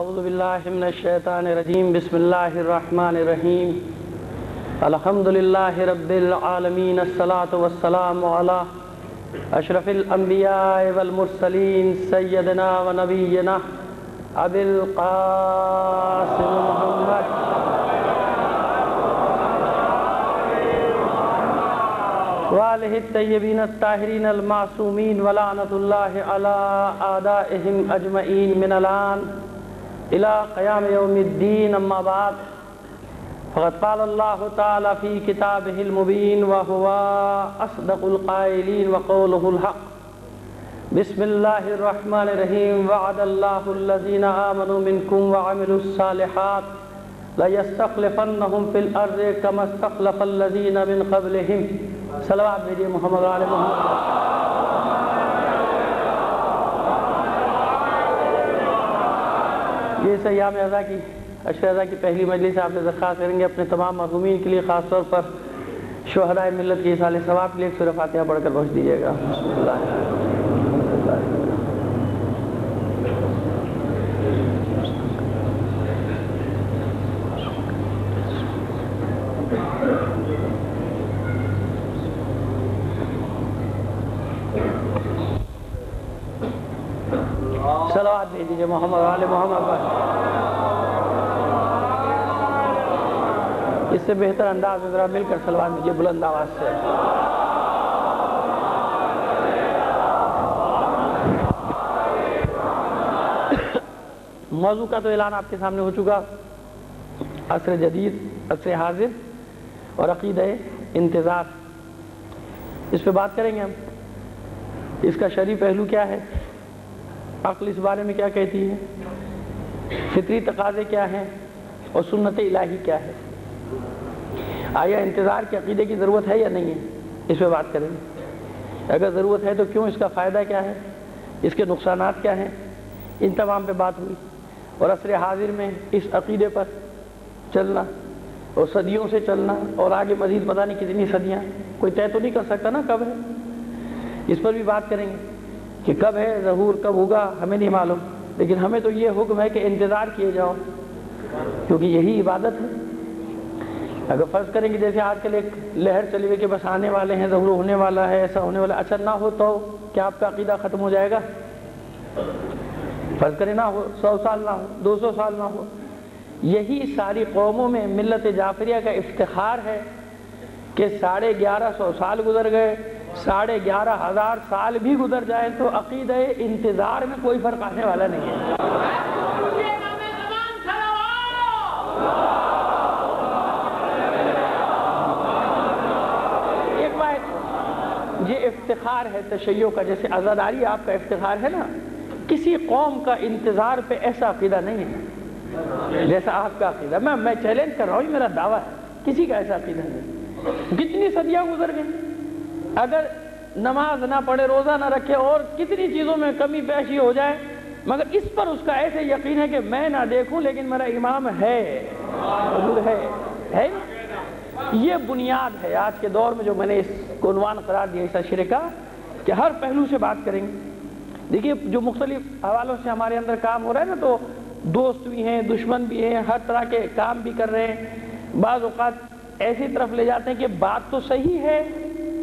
اعوذ باللہ من الشیطان الرجیم بسم اللہ الرحمن الرحیم الحمدللہ رب العالمین الصلاة والسلام علی اشرف الانبیاء والمرسلین سیدنا و نبینا ابی القاسم محمد وآلہ الطیبین الطاہرین المعصومین ولعنۃ اللہ علی اعدائہم اجمعین من الآن الى قیام یوم الدین اما بعد فقد قال اللہ تعالی فی کتابہ المبین وہو اصدق القائلین وقولہ الحق بسم اللہ الرحمن الرحیم وعد اللہ الذین آمنوا منکم وعملوا الصالحات لَيَسْتَخْلِفَنَّهُمْ فِي الْأَرْضِ كَمَا اسْتَخْلَفَ الَّذِينَ مِنْ قَبْلِهِمْ صلوات بھیجئے محمد علیہ محمد۔ یہ ایام عزا کی عشر عزا کی پہلی مجلس آپ سے درخواست کریں گے اپنے تمام مرحومین کے لیے، خاص طور پر شہدائے ملت کے اصال ثواب کے لیے ایک سورہ فاتحہ پڑھ کر بخش دیجیے گا۔ بسم اللہ صلوات بھیج دیجئے محمد علیہ محمد پر۔ اس سے بہتر انداز میں ذرا مل کر صلوات بھیجئے بلند آواز سے۔ موضوع کا تو اعلان آپ کے سامنے ہو چکا، عصر جدید، عصر حاضر اور عقیدہ انتظار، اس پہ بات کریں گے ہم۔ اس کا شرعی پہلو کیا ہے، عقل اس بارے میں کیا کہتی ہے، فطری تقاضے کیا ہیں اور سنت الہی کیا ہے، آیا انتظار کے عقیدے کی ضرورت ہے یا نہیں ہے، اس پہ بات کریں گے۔ اگر ضرورت ہے تو کیوں، اس کا فائدہ کیا ہے، اس کے نقصانات کیا ہیں، ان تمام پہ بات ہوئی۔ اور عصر حاضر میں اس عقیدے پر چلنا اور صدیوں سے چلنا اور آگے مزید پتہ نہیں کتنی صدیاں، کوئی طے تو نہیں کر سکتا نا کب ہے، اس پر بھی بات کریں گے کہ کب ہے ظہور، کب ہوگا ہمیں نہیں معلوم، لیکن ہمیں تو یہ حکم ہے کہ انتظار کیے جاؤ، کیونکہ یہی عبادت ہے۔ اگر فرض کریں کہ جیسے آج کل ایک لہر چلی ہوئی کہ بس آنے والے ہیں، ظہور ہونے والا ہے، ایسا ہونے والا، اچھا نہ ہو تو کیا آپ کا عقیدہ ختم ہو جائے گا؟ فرض کریں نہ ہو، 100 سال نہ ہو، 200 سال نہ ہو۔ یہی ساری قوموں میں ملت جعفریہ کا افتخار ہے کہ 1150 سال گزر گئے، 11,500 سال بھی گزر جائے تو عقیدہ انتظار میں کوئی فرق آنے والا نہیں ہے۔ ایک بات یہ افتخار ہے تشیع کا، جیسے عزاداری آپ کا افتخار ہے نا، کسی قوم کا انتظار پہ ایسا عقیدہ نہیں ہے جیسا آپ کا عقیدہ۔ میں چیلنج کر رہا ہوں، میرا دعویٰ ہے، کسی کا ایسا عقیدہ نہیں۔ کتنی صدیاں گزر گئیں، اگر نماز نہ پڑھے، روزہ نہ رکھے اور کتنی چیزوں میں کمی بیشی ہو جائے، مگر اس پر اس کا ایسے یقین ہے کہ میں نہ دیکھوں لیکن میرا امام ہے، حضور ہے۔ یہ بنیاد ہے آج کے دور میں جو میں نے اس کو عنوان قرار دیا اس عشرے کا، کہ ہر پہلو سے بات کریں گے۔ دیکھیے جو مختلف حوالوں سے ہمارے اندر کام ہو رہا ہے نا، تو دوست بھی ہیں، دشمن بھی ہیں، ہر طرح کے کام بھی کر رہے ہیں۔ بعض اوقات ایسی طرف لے جاتے ہیں کہ بات تو صحیح ہے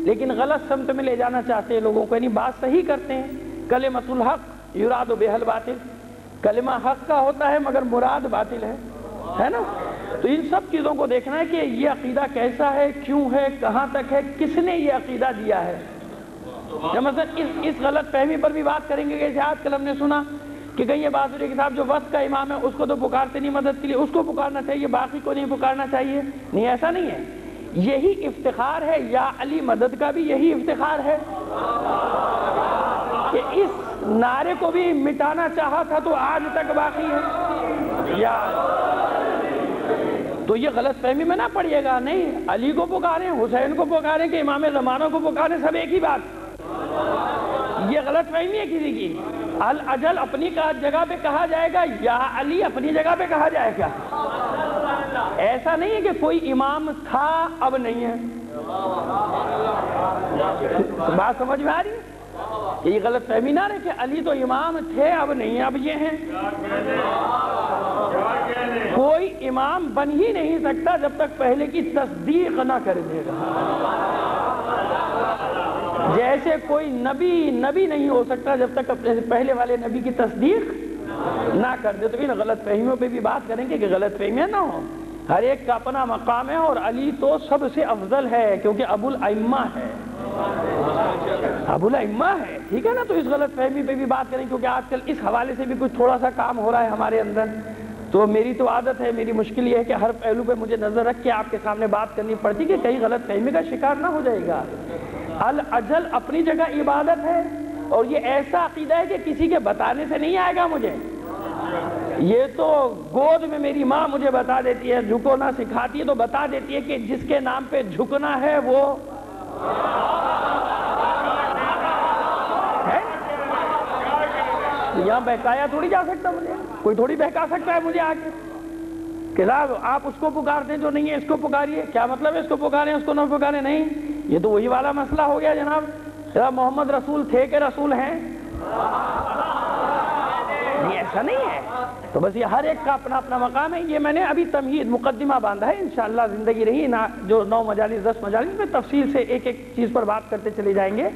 لیکن غلط سمت میں لے جانا چاہتے ہیں لوگوں کو، یعنی بات صحیح کرتے ہیں، کلمۃ الحق یراد بہا الباطل، کلمہ حق کا ہوتا ہے مگر مراد باطل ہے نا۔ تو ان سب چیزوں کو دیکھنا ہے کہ یہ عقیدہ کیسا ہے، کیوں ہے، کہاں تک ہے، کس نے یہ عقیدہ دیا ہے۔ یا مثلا اس غلط فہمی پر بھی بات کریں گے، جیسے آج کل ہم نے سنا کہ کہیں بہادری کے صاحب جو وقت کا امام ہے اس کو تو پکارتے نہیں مدد کے لیے، اس کو پکارنا چاہیے، باقی کو نہیں پکارنا چاہیے۔ نہیں، ایسا نہیں ہے، یہی افتخار ہے۔ یا علی مدد کا بھی یہی افتخار ہے کہ اس نعرے کو بھی مٹانا چاہا تھا تو آج تک باقی ہے۔ یا تو یہ غلط فہمی میں نہ پڑیے گا، نہیں، علی کو پکاریں، حسین کو پکاریں کہ امام زمانہ کو پکاریں، سب ایک ہی بات۔ یہ غلط فہمی ہے کسی کی۔ الاجل اپنی جگہ پہ کہا جائے گا، یا علی اپنی جگہ پہ کہا جائے گا۔ ایسا نہیں ہے کہ کوئی امام تھا اب نہیں ہے۔ بات سمجھ میں آ رہی ہے؟ کہ یہ غلط فہمی نہ رہے کہ علی تو امام تھے اب نہیں اب یہ ہیں. کوئی امام بن ہی نہیں سکتا جب تک پہلے کی تصدیق نہ کر دے گا. جیسے کوئی نبی نہیں ہو سکتا جب تک پہلے والے نبی کی تصدیق نہ کر دے. تو ان غلط فہمیوں پہ بھی بات کریں گے کہ غلط فہمیاں نہ ہوں. ہر ایک کا اپنا مقام ہے اور علی تو سب سے افضل ہے کیونکہ ابو الائمہ ہے. ابو الائمہ ہے, ٹھیک ہے نا. تو اس غلط فہمی پہ بھی بات کریں کیونکہ آج کل اس حوالے سے بھی کچھ تھوڑا سا کام ہو رہا ہے ہمارے اندر. تو میری تو عادت ہے, میری مشکل یہ ہے کہ ہر پہلو پہ مجھے نظر رکھ کے آپ کے سامنے بات کرنی پڑتی کہ کہیں غلط فہمی کا شکار نہ ہو جائے گا. الاجل اپنی جگہ عبادت ہے اور یہ ایسا عقیدہ ہے کہ کسی کے بتانے سے نہیں آئے گا مجھے. یہ تو گود میں میری ماں مجھے بتا دیتی ہے, جھکو نہ سکھاتی ہے تو بتا دیتی ہے کہ جس کے نام پہ جھکنا ہے وہ ہے. یہاں بہکایا تھوڑی جا سکتا مجھے, کوئی تھوڑی بہکا سکتا ہے مجھے آ کے کہ صاحب آپ اس کو پکارتے ہیں جو نہیں ہے اس کو پکاریے. کیا مطلب ہے اس کو پکاریں اس کو نہ پکاریں؟ نہیں, یہ تو وہی والا مسئلہ ہو گیا جناب. محمد رسول تھے کہ رسول ہیں؟ یہ ایسا نہیں ہے. تو بس یہ ہر ایک کا اپنا اپنا مقام ہے. یہ میں نے ابھی تمہید مقدمہ باندھا ہے, انشاءاللہ زندگی رہی جو 9 مجالس 10 مجالس میں تفصیل سے ایک ایک چیز پر بات کرتے چلے جائیں گے.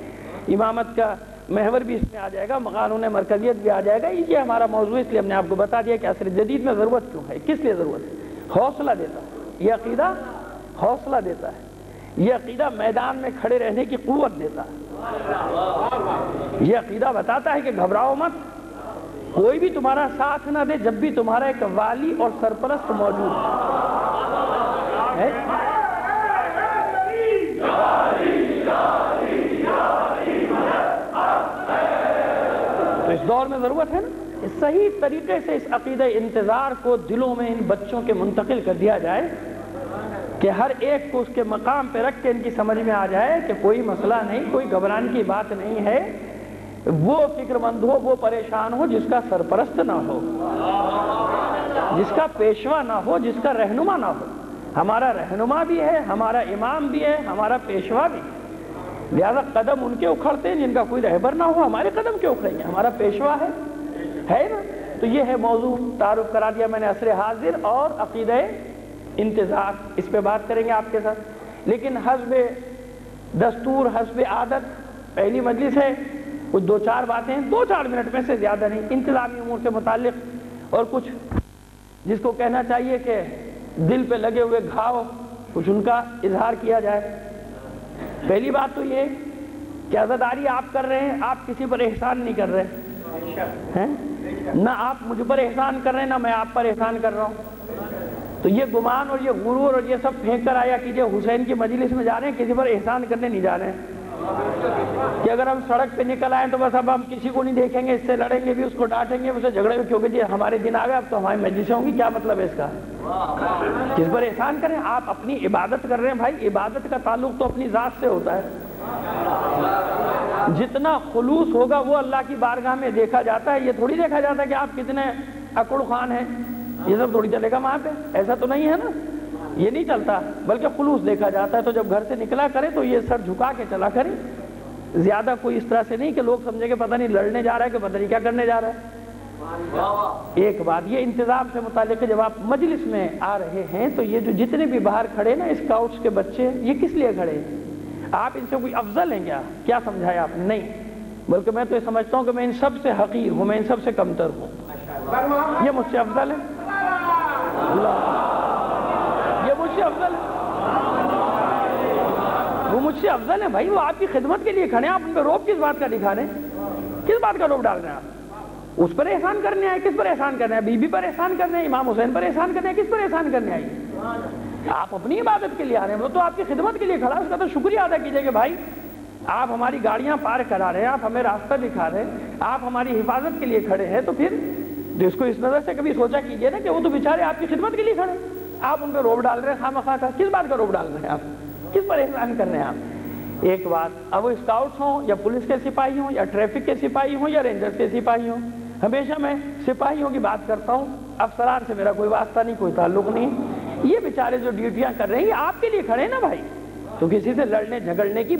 امامت کا محور بھی اس میں آ جائے گا, قانون مرکزیت بھی آ جائے گا. یہ ہمارا موضوع اس لیے ہم نے آپ کو بتا دیا کہ عصر جدید میں ضرورت کیوں ہے, کس لیے ضرورت ہے. حوصلہ دیتا ہے یہ عقیدہ, حوصلہ دیتا ہے یہ عقیدہ, میدان میں کھڑے رہنے کی قوت دیتا ہے. یہ عقیدہ بتاتا ہے کہ گھبراؤ مت, کوئی بھی تمہارا ساتھ نہ دے جب بھی تمہارا ایک والی اور سرپرست موجود ہے. تو اس دور میں ضرورت ہے نا اس صحیح طریقے سے اس عقیدہ انتظار کو دلوں میں ان بچوں کے منتقل کر دیا جائے کہ ہر ایک کو اس کے مقام پہ رکھ کے ان کی سمجھ میں آ جائے کہ کوئی مسئلہ نہیں, کوئی گھبرانے کی بات نہیں ہے. وہ فکر مند ہو, وہ پریشان ہو جس کا سرپرست نہ ہو, جس کا پیشوا نہ ہو, جس کا رہنما نہ ہو. ہمارا رہنما بھی ہے, ہمارا امام بھی ہے, ہمارا پیشوا بھی. لہذا قدم ان کے اکھڑتے ہیں جن کا کوئی رہبر نہ ہو. ہمارے قدم کیوں اکھڑیں گے, ہمارا پیشوا ہے نا. تو یہ ہے موضوع, تعارف کرا دیا میں نے عصر حاضر اور عقیدہ انتظار. اس پہ بات کریں گے آپ کے ساتھ, لیکن حسب دستور حسب عادت پہلی مجلس ہے, کچھ 2-4 باتیں 2-4 منٹ میں سے زیادہ نہیں انتظامی امور سے متعلق, اور کچھ جس کو کہنا چاہیے کہ دل پہ لگے ہوئے گھاؤ کچھ ان کا اظہار کیا جائے. پہلی بات تو یہ کہ عزاداری آپ کر رہے ہیں, آپ کسی پر احسان نہیں کر رہے ہیں, نہ آپ مجھ پر احسان کر رہے ہیں نہ میں آپ پر احسان کر رہا ہوں. تو یہ گمان اور یہ غرور اور یہ سب پھینک کر آیا کیجئے حسین کی مجلس میں جا رہے ہیں, کسی پر احسان کرنے نہیں جا رہے ہیں کہ اگر ہم سڑک پہ نکل آئیں تو بس اب ہم کسی کو نہیں دیکھیں گے, اس سے لڑیں گے بھی, اس کو ڈانٹیں گے, اسے جھگڑے گے کیونکہ جی ہمارے دن آ گئے اب تو ہماری مجلسیں ہوں گی. کیا مطلب ہے اس کا؟ کس پر احسان کریں؟ آپ اپنی عبادت کر رہے ہیں بھائی, عبادت کا تعلق تو اپنی ذات سے ہوتا ہے. جتنا خلوص ہوگا وہ اللہ کی بارگاہ میں دیکھا جاتا ہے. یہ تھوڑی دیکھا جاتا ہے کہ آپ کتنے اکڑ خان ہیں, یہ سب تھوڑی چلے گا وہاں پہ, ایسا تو نہیں ہے نا, یہ نہیں چلتا, بلکہ خلوص دیکھا جاتا ہے. تو جب گھر سے نکلا کرے تو یہ سر جھکا کے چلا کرے, زیادہ کوئی اس طرح سے نہیں کہ لوگ سمجھے کہ پتہ نہیں لڑنے جا رہا ہے کہ پتہ نہیں کیا کرنے جا رہا ہے. ایک بات یہ انتظام سے متعلق ہے, جب آپ مجلس میں آ رہے ہیں تو یہ جو جتنے بھی باہر کھڑے نا اسکاؤٹس کے بچے, یہ کس لیے کھڑے ہیں؟ آپ ان سے کوئی افضل ہیں کیا؟ کیا سمجھایا آپ نے؟ نہیں, بلکہ میں تو یہ سمجھتا ہوں کہ میں ان سب سے حقیر ہوں, میں ان سب سے کمتر ہوں. یہ مجھ سے افضل ہے, یہ مجھ سے افضل ہے, وہ مجھ سے افضل ہے بھائی. وہ آپ کی خدمت کے لیے کھڑے ہیں, آپ ان پہ روب کس بات کا دکھا رہے ہیں؟ کس بات کا روب ڈال رہے ہیں آپ؟ اس پر احسان کرنے آئے, کس پر احسان کرنے آئے؟ بی بی پر احسان کرنے آئے, امام حسین پر احسان کرنے آئے, کس پر احسان کرنے آئے؟ آپ اپنی عبادت کے لیے آ رہے ہیں, وہ تو آپ کی خدمت کے لیے کھڑا ہے, اس کا تو شکریہ ادا کیجئے کہ بھائی آپ ہماری گاڑیاں پار کرا رہے ہیں, آپ ہمیں راستہ دکھا رہے ہیں, آپ ہماری حفاظت کے لیے کھڑے ہیں. تو پھر اس کو اس نظر سے کبھی سوچا کیجئے نا کہ وہ تو بیچارے آپ کی خدمت کے لیے کھڑے ہیں, آپ ان پہ روب ڈال رہے ہیں خواہ کا. کس بات کا روب ڈال رہے ہیں آپ؟ کس پر احسان کر رہے ہیں آپ؟ ایک بات, اب وہ اسکاؤٹس ہوں یا پولیس کے سپاہی ہوں یا ٹریفک کے سپاہی ہوں یا رینجرز کے سپاہی ہوں, ہمیشہ میں سپاہیوں کی بات کرتا ہوں, افسران سے میرا کوئی واسطہ نہیں, کوئی تعلق نہیں. یہ بیچارے جو ڈیوٹیاں کر رہے ہیں یہ آپ کے لیے کھڑے ہیں نا بھائی, تو کسی سے لڑنے جھگڑنے کی